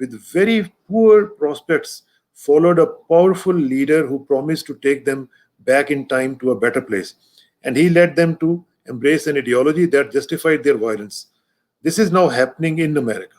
with very poor prospects followed a powerful leader who promised to take them back in time to a better place, and he led them to embrace an ideology that justified their violence. This is now happening in America.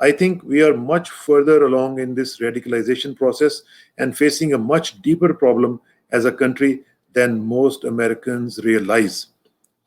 I think we are much further along in this radicalization process and facing a much deeper problem as a country than most Americans realize.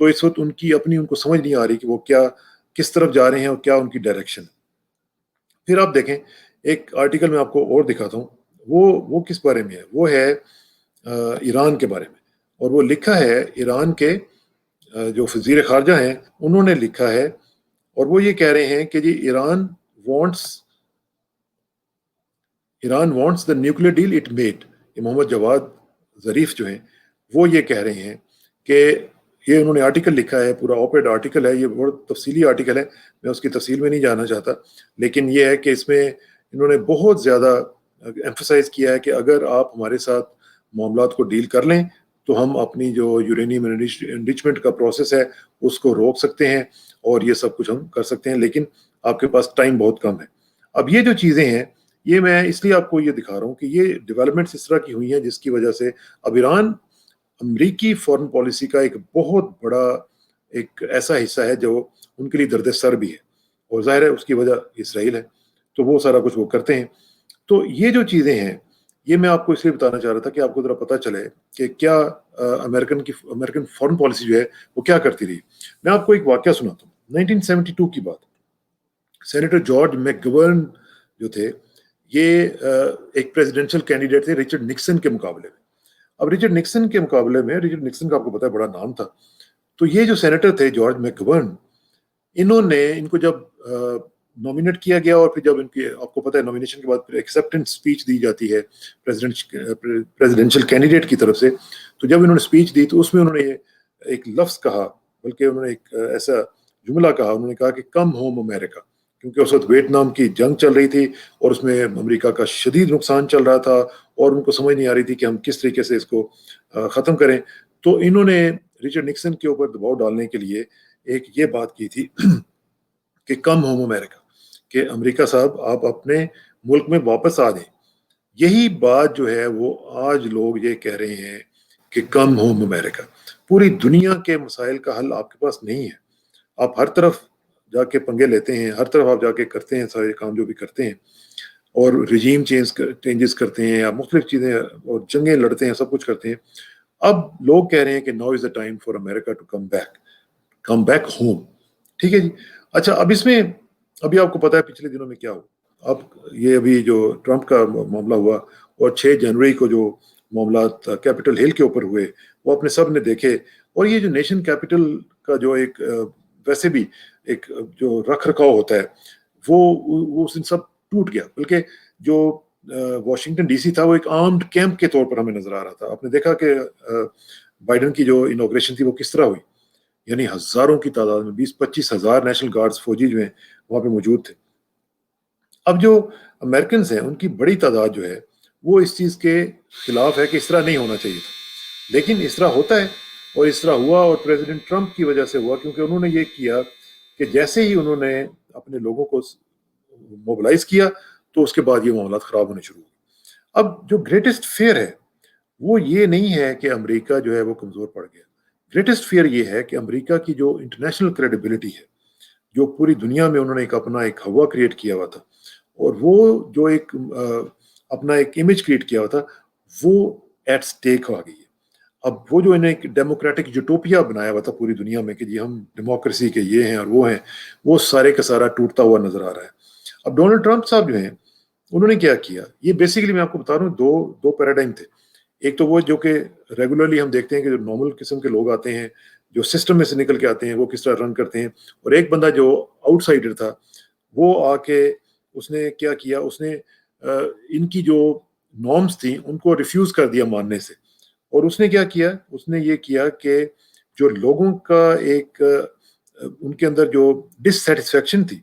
تو اس وقت ان کی اپنی ان کو سمجھ نہیں آ رہی کہ وہ کیا کس طرف جا رہے ہیں اور کیا ان کی ڈائریکشن. پھر آپ دیکھیں ایک آرٹیکل میں آپ کو اور دکھاتا ہوں, وہ کس بارے میں ہے, وہ ہے ایران کے بارے میں, اور وہ لکھا ہے ایران کے جو وزیر خارجہ ہیں انہوں نے لکھا ہے, اور وہ یہ کہہ رہے ہیں کہ جی Iran wants the nuclear deal it made. یہ محمد جواد ظریف جو ہیں وہ یہ کہہ رہے ہیں کہ یہ انہوں نے آرٹیکل لکھا ہے, پورا آپریڈ آرٹیکل ہے, یہ بہت تفصیلی آرٹیکل ہے, میں اس کی تفصیل میں نہیں جانا چاہتا, لیکن یہ ہے کہ اس میں انہوں نے بہت زیادہ ایمفسائز کیا ہے کہ اگر آپ ہمارے ساتھ معاملات کو ڈیل کر لیں تو ہم اپنی جو یورینیم انریچمنٹ کا پروسیس ہے اس کو روک سکتے ہیں اور یہ سب کچھ ہم کر سکتے ہیں, لیکن آپ کے پاس ٹائم بہت کم ہے. اب یہ جو چیزیں ہیں یہ میں اس لیے آپ کو یہ دکھا رہا ہوں کہ یہ ڈیولپمنٹس اس طرح کی ہوئی ہیں جس کی وجہ سے اب ایران امریکی فارن پالیسی کا ایک بہت بڑا ایک ایسا حصہ ہے جو ان کے لیے درد سر بھی ہے, اور ظاہر ہے اس کی وجہ اسرائیل ہے, تو وہ سارا کچھ وہ کرتے ہیں. تو یہ جو چیزیں ہیں یہ میں آپ کو اس لیے بتانا چاہ رہا تھا کہ آپ کو ذرا پتہ چلے کہ کیا امریکن فارن پالیسی جو ہے وہ کیا کرتی رہی. میں آپ کو ایک واقعہ سناتا ہوں 1972 کی بات. سینیٹر جارج میک گورن جو تھے یہ ایک پریزیڈنشل کینڈیڈیٹ تھے رچرڈ نکسن کے مقابلے میں. اب رچرڈ نکسن کے مقابلے میں, رچرڈ نکسن کا آپ کو پتا ہے بڑا نام تھا, تو یہ جو سینیٹر تھے جارج میک گورن, ان کو جب نامینیٹ کیا گیا اور پھر جب ان کے آپ کو پتا ہے نامینیشن کے بعد پھر ایکسیپٹنس اسپیچ دی جاتی ہے پریزیڈنشل کینڈیڈیٹ کی طرف سے, تو جب انہوں نے اسپیچ دی تو اس میں انہوں نے ایک لفظ کہا, بلکہ انہوں نے ایک ایسا جملہ کہا, انہوں نے کہا کہ کم ہوم امریکہ, کیونکہ اس وقت ویتنام کی جنگ چل رہی تھی اور اس میں امریکہ کا شدید نقصان چل رہا تھا اور ان کو سمجھ نہیں آ رہی تھی کہ ہم کس طریقے سے اس کو ختم کریں. تو انہوں نے رچرڈ نکسن کے اوپر دباؤ ڈالنے کے لیے ایک یہ بات کی تھی کہ کم ہوم امریکہ, کہ امریکہ صاحب آپ اپنے ملک میں واپس آ جائیں. یہی بات جو ہے وہ آج لوگ یہ کہہ رہے ہیں کہ کم ہوم امریکہ. پوری دنیا کے مسائل کا حل آپ کے پاس نہیں ہے, آپ ہر طرف جا کے پنگے لیتے ہیں, ہر طرف آپ جا کے کرتے ہیں سارے کام جو بھی کرتے ہیں, اور رجیم چینجز کرتے ہیں, یا مختلف چیزیں اور جنگیں لڑتے ہیں, سب کچھ کرتے ہیں. اب لوگ کہہ رہے ہیں کہ now is the time for America to come back home. ٹھیک ہے جی. اچھا, اب اس میں ابھی آپ کو پتا ہے پچھلے دنوں میں کیا ہوا. اب یہ ابھی جو ٹرمپ کا معاملہ ہوا اور 6 جنوری کو جو معاملات کیپٹل ہل کے اوپر ہوئے وہ اپنے سب نے دیکھے, اور یہ جو نیشن کیپٹل کا جو ایک ویسے بھی ایک جو رکھ رکھاؤ ہوتا ہے وہ اس دن سب ٹوٹ گیا, بلکہ جو واشنگٹن ڈی سی تھا وہ ایک آرمڈ کیمپ کے طور پر ہمیں نظر آ رہا تھا. آپ نے دیکھا کہ بائیڈن کی جو انوگریشن تھی وہ کس طرح ہوئی, یعنی ہزاروں کی تعداد میں 20-25 ہزار نیشنل گارڈز فوجی جو ہیں وہاں پہ موجود تھے. اب جو امریکنز ہیں ان کی بڑی تعداد جو ہے وہ اس چیز کے خلاف ہے کہ اس طرح نہیں ہونا چاہیے تھا, لیکن اس طرح ہوتا ہے اور اس طرح ہوا, اور پریزیڈنٹ ٹرمپ کی وجہ سے ہوا, کیونکہ انہوں نے یہ کیا کہ جیسے ہی انہوں نے اپنے لوگوں کو موبلائز کیا تو اس کے بعد یہ معاملات خراب ہونے شروع ہوئے. اب جو گریٹسٹ فیئر ہے وہ یہ نہیں ہے کہ امریکہ جو ہے وہ کمزور پڑ گیا. گریٹسٹ فیئر یہ ہے کہ امریکہ کی جو انٹرنیشنل کریڈیبلٹی ہے, جو پوری دنیا میں انہوں نے اپنا ایک ہوا کریٹ کیا ہوا تھا, اور وہ جو ایک اپنا ایک امیج کریٹ کیا ہوا تھا, وہ ایٹ سٹیک آ گئی ہے. اب وہ جو انہیں ایک ڈیموکریٹک یوٹوپیا بنایا ہوا تھا پوری دنیا میں کہ جی ہم ڈیموکریسی کے یہ ہیں اور وہ ہیں, وہ سارے کا سارا ٹوٹتا ہوا نظر آ رہا ہے. اب ڈونلڈ ٹرمپ صاحب جو ہیں انہوں نے کیا کیا, یہ بیسیکلی میں آپ کو بتا رہا ہوں دو پیراڈائم تھے. ایک تو وہ جو کہ ریگولرلی ہم دیکھتے ہیں کہ جو نارمل قسم کے لوگ آتے ہیں جو سسٹم میں سے نکل کے آتے ہیں وہ کس طرح رن کرتے ہیں, اور ایک بندہ جو آؤٹ سائڈر تھا وہ آ کے اس نے کیا کیا, اس نے ان کی جو نارمز تھیں ان کو ریفیوز کر دیا ماننے سے, اور اس نے کیا کیا, اس نے یہ کیا کہ جو لوگوں کا ایک ان کے اندر جو ڈس سیٹسفیکشن تھی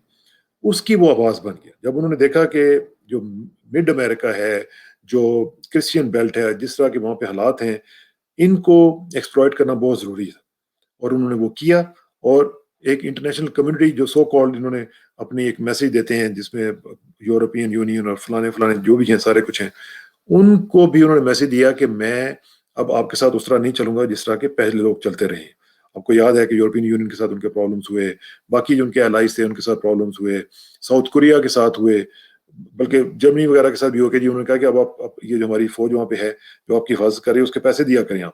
اس کی وہ آواز بن گیا. جب انہوں نے دیکھا کہ جو مڈ امریکہ ہے, جو کرسچین بیلٹ ہے, جس طرح کے وہاں پہ حالات ہیں, ان کو ایکسپلائٹ کرنا بہت ضروری ہے, اور انہوں نے وہ کیا. اور ایک انٹرنیشنل کمیونٹی جو سو کالڈ انہوں نے اپنی ایک میسج دیتے ہیں جس میں یورپین یونین اور فلانے جو بھی ہیں سارے کچھ ہیں, ان کو بھی انہوں نے میسج دیا کہ میں اب آپ کے ساتھ اس طرح نہیں چلوں گا جس طرح کے پہلے لوگ چلتے رہے. آپ کو یاد ہے کہ یورپین یونین کے ساتھ ان کے پرابلمس ہوئے, باقی جو ان کے الائز تھے ان کے ساتھ پرابلمس ہوئے, ساؤتھ کوریا کے ساتھ ہوئے, بلکہ جرمنی وغیرہ کے ساتھ بھی ہو کے جی انہوں نے کہا کہ اب آپ یہ جو ہماری فوج وہاں پہ ہے جو آپ کی حفاظت کر رہی ہے اس کے پیسے دیا کریں آپ.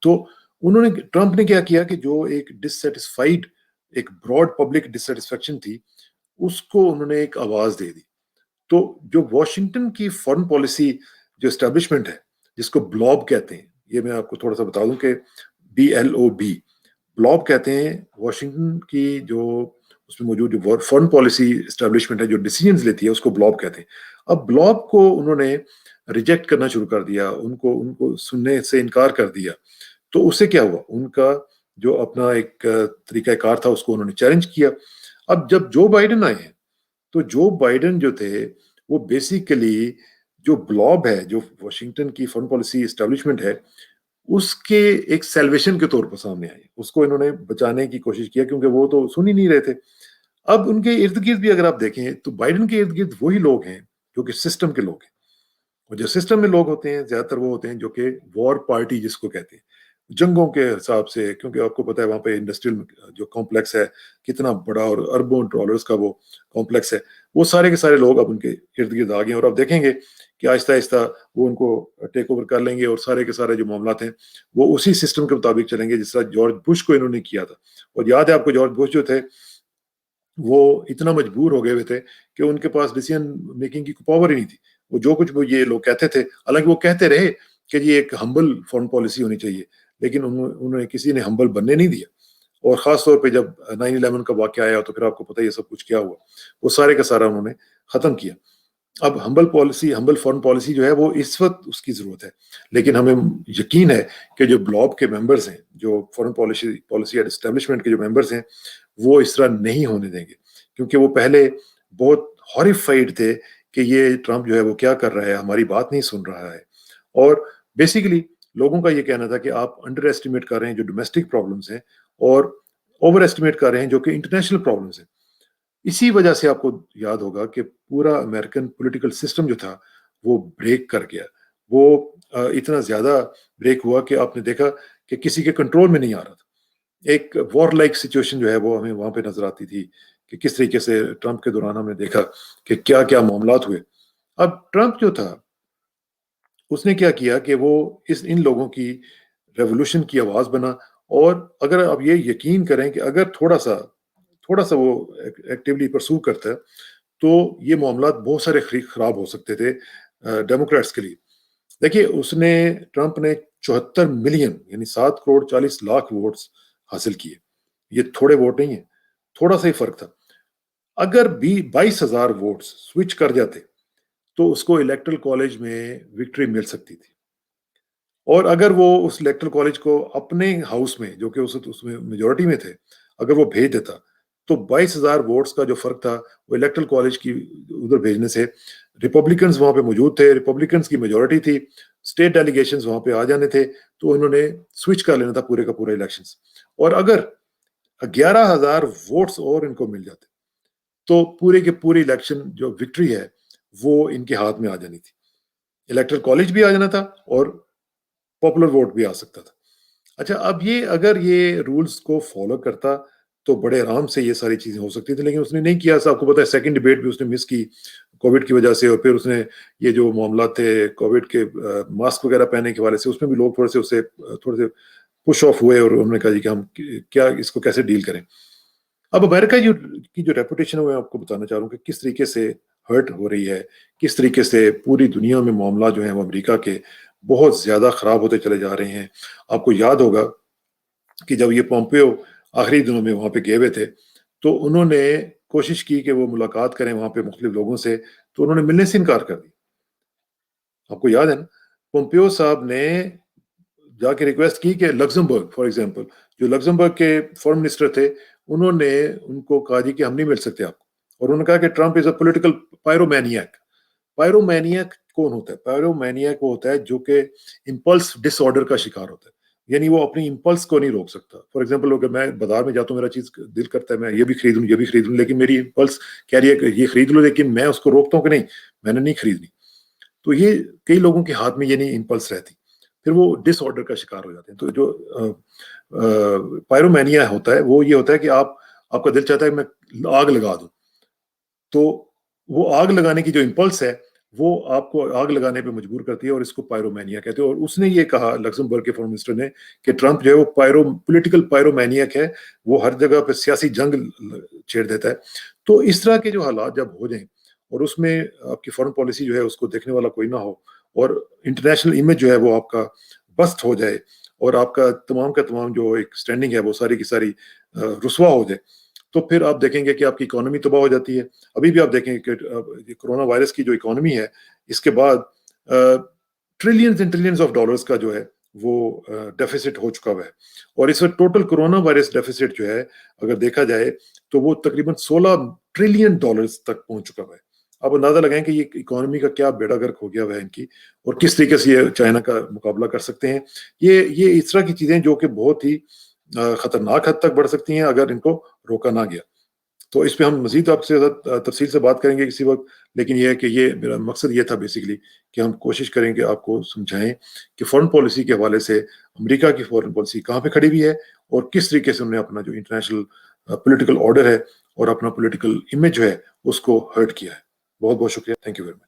تو انہوں نے ٹرمپ نے کیا کیا کہ جو ایک ڈسسیٹسفائیڈ ایک براڈ پبلک ڈسسیٹسفیکشن تھی اس کو انہوں نے ایک آواز دے دی. تو جو واشنگٹن کی فارن پالیسی جو اسٹیبلشمنٹ ہے جس کو بلوب کہتے ہیں, یہ میں آپ کو تھوڑا سا بتا دوں کہ BLOB بلوب کہتے ہیں واشنگٹن کی جو اس میں موجود جو فارن پالیسی اسٹیبلشمنٹ ہے جو ڈیسیجنز لیتی ہے اس کو بلوب کہتے ہیں. اب بلوب کو انہوں نے ریجیکٹ کرنا شروع کر دیا, ان کو سننے سے انکار کر دیا. تو اس سے کیا ہوا, ان کا جو اپنا ایک طریقہ کار تھا اس کو انہوں نے چیلنج کیا. اب جب جو بائیڈن آئے ہیں تو جو بائیڈن جو تھے وہ بیسیکلی جو بلوب ہے جو واشنگٹن کی فارن پالیسی اسٹیبلشمنٹ ہے اس کے ایک سیلویشن کے طور پر سامنے آئے, اس کو انہوں نے بچانے کی کوشش کیا کیونکہ وہ تو سن ہی نہیں رہے تھے. اب ان کے ارد گرد بھی اگر آپ دیکھیں تو بائیڈن کے ارد گرد وہی لوگ ہیں جو کہ سسٹم کے لوگ ہیں, اور جو سسٹم میں لوگ ہوتے ہیں زیادہ تر وہ ہوتے ہیں جو کہ وار پارٹی جس کو کہتے ہیں, جنگوں کے حساب سے, کیونکہ آپ کو پتا ہے وہاں پہ انڈسٹریل جو کمپلیکس ہے کتنا بڑا اور اربوں ڈالرز کا وہ کمپلیکس ہے, وہ سارے کے سارے لوگ اب ان کے ارد گرد آ گئے ہیں. اور آپ دیکھیں گے کہ آہستہ آہستہ وہ ان کو ٹیک اوور کر لیں گے اور سارے کے سارے جو معاملات ہیں وہ اسی سسٹم کے مطابق چلیں گے جس طرح جارج بش کو انہوں نے کیا تھا. اور یاد ہے آپ کو جارج بش جو تھے وہ اتنا مجبور ہو گئے ہوئے تھے کہ ان کے پاس ڈیسیژن میکنگ کی پاور ہی نہیں تھی. وہ جو کچھ وہ یہ لوگ کہتے تھے, حالانکہ وہ کہتے رہے کہ یہ ایک ہمبل فارن پالیسی ہونی چاہیے, لیکن انہوں نے کسی نے ہمبل بننے نہیں دیا. اور خاص طور پہ جب 9/11 کا واقعہ آیا تو پھر آپ کو پتہ یہ سب کچھ کیا ہوا, وہ سارے کا سارا انہوں نے ختم کیا. اب ہمبل فارن پالیسی جو ہے وہ اس وقت اس کی ضرورت ہے, لیکن ہمیں یقین ہے کہ جو بلوب کے ممبرز ہیں, جو فارن پالیسی اسٹیبلشمنٹ کے جو ممبرز ہیں, وہ اس طرح نہیں ہونے دیں گے, کیونکہ وہ پہلے بہت ہاریفائڈ تھے کہ یہ ٹرمپ جو ہے وہ کیا کر رہا ہے, ہماری بات نہیں سن رہا ہے. اور بیسیکلی لوگوں کا یہ کہنا تھا کہ آپ انڈر ایسٹیمیٹ کر رہے ہیں جو ڈومیسٹک پرابلمس ہیں اور اوور ایسٹیمیٹ کر رہے ہیں جو کہ انٹرنیشنل پرابلمس ہیں. اسی وجہ سے آپ کو یاد ہوگا کہ پورا امریکن پولیٹیکل سسٹم جو تھا وہ بریک کر گیا. وہ اتنا زیادہ بریک ہوا کہ آپ نے دیکھا کہ کسی کے کنٹرول میں نہیں آ رہا تھا. ایک وار لائک سچویشن جو ہے وہ ہمیں وہاں پہ نظر آتی تھی کہ کس طریقے سے ٹرمپ کے دوران ہم نے دیکھا کہ کیا کیا معاملات ہوئے. اب ٹرمپ جو تھا اس نے کیا کیا کہ وہ ان لوگوں کی ریولوشن کی آواز بنا. اور اگر آپ یہ یقین کریں کہ اگر تھوڑا سا وہ ایکٹیولی پرسو کرتا ہے تو یہ معاملات بہت سارے خراب ہو سکتے تھے ڈیموکریٹس کے لیے. دیکھیے ٹرمپ نے 74 ملین یعنی 7.40 کروڑ ووٹس حاصل کیے. یہ تھوڑے ووٹ نہیں ہیں, تھوڑا سا ہی فرق تھا. اگر 22,000 ووٹس سوئچ کر جاتے تو اس کو الیکٹرل کالج میں وکٹری مل سکتی تھی. اور اگر وہ اس الیکٹرل کالج کو اپنے ہاؤس میں جو کہ اس میں میجورٹی میں تھے اگر وہ بھیج دیتا تو 22,000 ووٹس کا جو فرق تھا وہ الیکٹرل کالج کی ادھر بھیجنے سے, ریپبلکنز وہاں پہ موجود تھے, ریپبلکنز کی میجورٹی تھی, اسٹیٹ ڈیلیگیشنز وہاں پہ آ جانے تھے, تو انہوں نے سوئچ کر لینا تھا پورے کا پورا الیکشنز. اور اگر 11,000 ووٹس اور ان کو مل جاتے تو پورے کے پورے الیکشن جو وکٹری ہے وہ ان کے ہاتھ میں آ جانی تھی. الیکٹرل کالج بھی آ جانا تھا اور پاپولر ووٹ بھی آ سکتا تھا. اچھا, اب اگر یہ رولز کو فالو کرتا تو بڑے آرام سے یہ ساری چیزیں ہو سکتی تھی, لیکن اس نے نہیں کیا. آپ کو پتا ہے سیکنڈ ڈیبیٹ بھی اس نے مس کی کووڈ کی وجہ سے, اور پھر اس نے یہ جو معاملات تھے کووڈ کے ماسک وغیرہ پہننے کے والے سے اس میں بھی لوگ تھوڑے سے پش آف ہوئے اور انہوں نے کہا جی کہ ہم کیا اس کو کیسے ڈیل کریں. اب امریکہ کی جو ریپوٹیشن ہے میں آپ کو بتانا چاہ رہا ہوں کہ کس طریقے سے ہرٹ ہو رہی ہے, کس طریقے سے پوری دنیا میں معاملات جو ہیں وہ امریکہ کے بہت زیادہ خراب ہوتے چلے جا رہے ہیں. آپ کو یاد ہوگا کہ جب یہ پومپیو آخری دنوں میں وہاں پہ گئے ہوئے تھے تو انہوں نے کوشش کی کہ وہ ملاقات کریں وہاں پہ مختلف لوگوں سے, تو انہوں نے ملنے سے انکار کر دیا. آپ کو یاد ہے نا, پومپیو صاحب نے جا کے ریکویسٹ کی کہ لگزمبرگ فار ایگزامپل جو لگزمبرگ کے فارن منسٹر تھے انہوں نے ان کو کہا جی کہ ہم نہیں مل سکتے آپ کو. اور انہوں نے کہا کہ ٹرمپ از اے پولیٹیکل پائرومینیاک. پائرومینیاک کون ہوتا ہے؟ پائرومینیاک وہ ہوتا ہے جو کہ امپلس ڈس آرڈر کا شکار ہوتا ہے, یعنی وہ اپنی امپلس کو نہیں روک سکتا. فار ایگزامپل اگر میں بازار میں جاتا ہوں, میرا چیز دل کرتا ہے میں یہ بھی خرید لوں لیکن میری امپلس کہہ رہی ہے کہ یہ خرید لو, لیکن میں اس کو روکتا ہوں کہ نہیں میں نے نہیں خریدنی. تو یہ کئی لوگوں کے ہاتھ میں یہ نہیں امپلس رہتی, پھر وہ ڈس آرڈر کا شکار ہو جاتے ہیں. تو جو پائرومینیا ہوتا ہے وہ یہ ہوتا ہے کہ آپ کا دل چاہتا ہے کہ میں آگ لگا دوں, تو وہ آگ لگانے کی جو امپلس ہے وہ آپ کو آگ لگانے پہ مجبور کرتی ہے، اور اس کو پائرومینیا کہتے ہیں۔ اور اس نے یہ کہا لکسمبرگ کے فارن منسٹر نے کہ ٹرمپ جو ہے وہ پولیٹیکل پائرومینیک ہے، وہ ہر جگہ پہ سیاسی جنگ چھیڑ دیتا ہے۔ تو اس طرح کے جو حالات جب ہو جائیں اور اس میں آپ کی فارن پالیسی جو ہے اس کو دیکھنے والا کوئی نہ ہو، اور انٹرنیشنل امیج جو ہے وہ آپ کا بست ہو جائے، اور آپ کا تمام جو ایک سٹینڈنگ ہے وہ ساری کی ساری رسوا ہو جائے، تو پھر آپ دیکھیں گے کہ آپ کی اکانومی تباہ ہو جاتی ہے۔ ابھی بھی آپ دیکھیں گے کہ کرونا وائرس کی جو اکانومی ہے، اس کے بعد trillions and trillions of dollars کا جو ہے وہ ڈیفیسٹ ہو چکا ہوا ہے، اور اس وقت ٹوٹل کرونا وائرس ڈیفیسٹ جو ہے اگر دیکھا جائے تو وہ تقریباً 16 ٹریلین ڈالرز تک پہنچ چکا ہوا ہے۔ آپ اندازہ لگائیں کہ یہ اکانومی کا کیا بیڑا گرک ہو گیا ہوا ہے ان کی، اور کس طریقے سے یہ چائنا کا مقابلہ کر سکتے ہیں۔ یہ اس طرح کی چیزیں جو کہ بہت ہی خطرناک حد تک بڑھ سکتی ہیں اگر ان کو روکا نہ گیا۔ تو اس پہ ہم مزید آپ سے تفصیل سے بات کریں گے کسی وقت، لیکن یہ ہے کہ یہ میرا مقصد یہ تھا بیسیکلی کہ ہم کوشش کریں کہ آپ کو سمجھائیں کہ فارن پالیسی کے حوالے سے امریکہ کی فارن پالیسی کہاں پہ کھڑی ہوئی ہے، اور کس طریقے سے انہوں نے اپنا جو انٹرنیشنل پولیٹیکل آرڈر ہے اور اپنا پولیٹیکل امیج جو ہے اس کو ہرٹ کیا ہے۔ بہت بہت شکریہ، تھینک یو ویری مچ۔